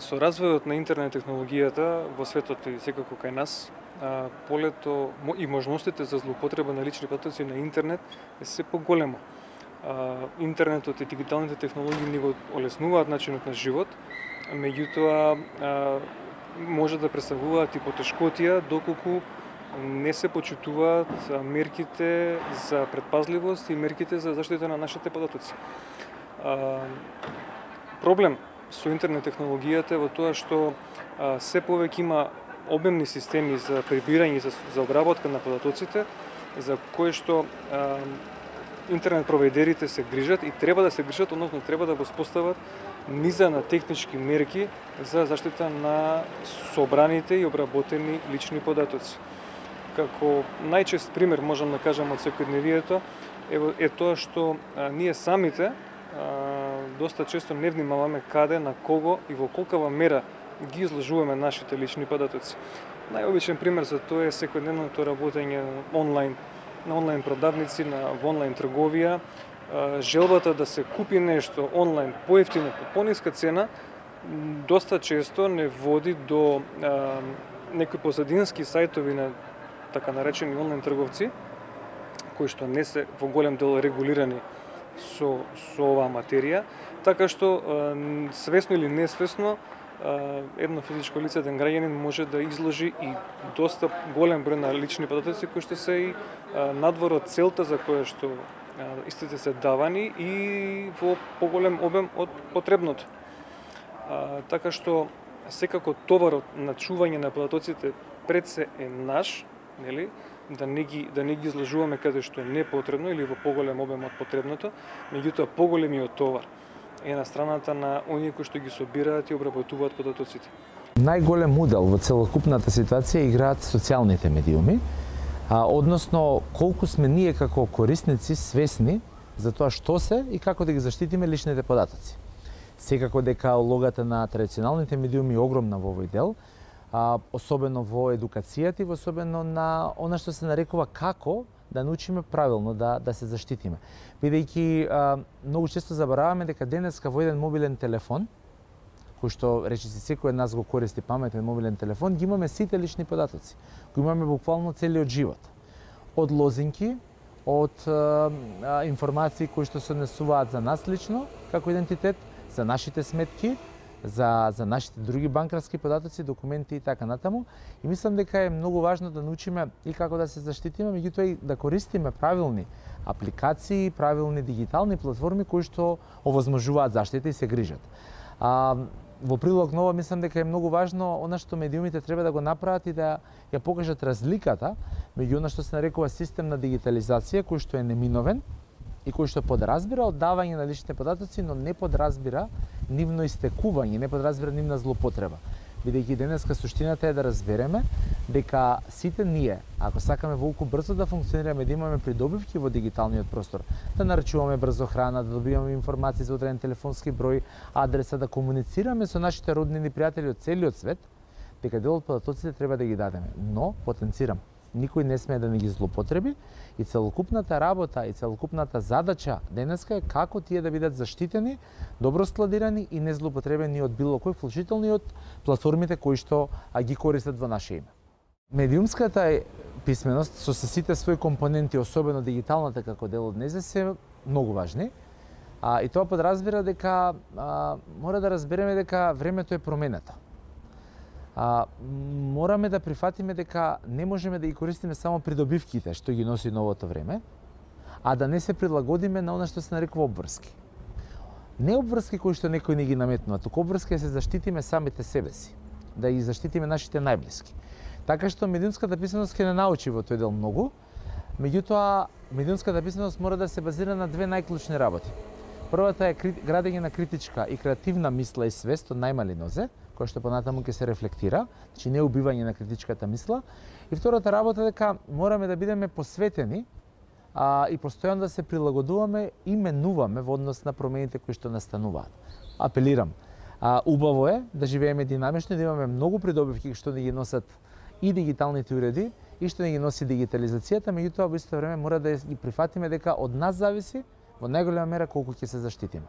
Со развојот на интернет технологијата во светот и секако кај нас, полето и можностите за злоупотреба на лични потоци на интернет е се поголемо. Интернетот и дигиталните технологии ни го олеснуваат начинот на живот, меѓутоа може да представуваат и потешкотија доколку не се почитуваат мерките за предпазливост и мерките за заштита на нашите податоци. Проблем со интернет технологијата е во тоа што се повеќе има обемни системи за прибирање и за обработка на податоците, за кои што интернет провайдерите се грижат и треба да се грижат, односно треба да воспостават низа на технички мерки за заштита на собраните и обработени лични податоци. Како најчест пример можам да кажам од секојдневието е тоа што ние самите доста често не внимаваме каде, на кого и во колкава мера ги изложуваме нашите лични податоци. Најобичен пример за тоа е секојдневното работење на онлайн продавници, во онлайн трговија. Желбата да се купи нешто онлайн поевтино по пониска цена доста често не води до некои позадински сајтови на така наречени онлайн трговци, кои што не се во голем дел регулирани со оваа материја, така што свесно или несвесно едно физичко лице, еден граѓанин може да изложи и доста голем број на лични податоци кои што се и надвор од целта за која што истите се давани и во поголем обем од потребното. Така што секако товарот на чување на податоците пред се е наш, нели? Да не ги изложуваме каде што е непотребно или во поголем обем од потребното, меѓутоа поголемиот товар е на страната на оние кои што ги собираат и обработуваат податоците. Најголем удел во целокупната ситуација играат социјалните медиуми, односно колку сме ние како корисници свесни за тоа што се и како да ги заштитиме личните податоци. Секако дека улогата на традиционалните медиуми е огромна во овој дел, особено во едукацијата и особено на она што се нарекува како да научиме правилно да се заштитиме. Бидејќи многу често забораваме дека денеска во еден мобилен телефон, кој што речиси секој од нас го користи паметен мобилен телефон, ги имаме сите лични податоци. Го имаме буквално целиот живот. Од лозинки, од информации кои што се однесуваат за нас лично, како идентитет, за нашите сметки, за нашите други банкарски податоци, документи и така натаму. И мислам дека е многу важно да научиме и како да се заштитиме, меѓутоа и да користиме правилни апликации, правилни дигитални платформи кои што овозможуваат заштита и се грижат. Во прилог на ова мислам дека е многу важно она што медиумите треба да го направат и да ја покажат разликата меѓу она што се нарекува систем на дигитализација кој што е неминовен и кој што подразбира оддавање на личните податоци, но не подразбира нивно истекување, не подразбира нивна злоупотреба. Бидејќи денеска суштината е да разбереме дека сите ние, ако сакаме волку брзо да функционираме, да имаме придобивки во дигиталниот простор, да нарачуваме брзо храна, да добиваме информации за одреден телефонски број, адреса, да комуницираме со нашите роднини и пријатели од целиот свет, дека дел од податоците треба да ги дадеме. Но, потенцирам, никој не смее да не ги злоупотреби и целокупната работа и целокупната задача денеска е како тие да бидат заштитени, добро складирани и не злоупотребени од било кој, вклучително и од платформите кои што ги користат во наше име. Медиумската писменост со сите своји компоненти, особено дигиталната како дел од незе, се многу важни. И тоа подразбира дека мора да разбереме дека времето е променето. Мораме да прифатиме дека не можеме да ги користиме само придобивките што ги носи новото време, а да не се прилагодиме на она што се нарекува обврски. Не обврски кои што некој ни ги наметнува, туку обврски да се заштитиме самите себе си, да ги заштитиме нашите најблиски. Така што медиумската писменост ќе не научи во тој дел многу, меѓутоа медиумската писменост мора да се базира на две најклучни работи. Првата е градење на критичка и креативна мисла и свест од најмали нозе, која што понатаму ќе се рефлектира, значи не убивање на критичката мисла. И втората работа дека мораме да бидеме посветени и постојано да се прилагодуваме и менуваме во однос на промените кои што настануваат. Апелирам, убаво е да живееме динамично и да имаме многу придобивки што ни ги носат и дигиталните уреди и што ни ги носи дигитализацијата, меѓутоа во исто време мора да ги прифатиме дека од нас зависи во најголема мера колку ќе се заштитиме.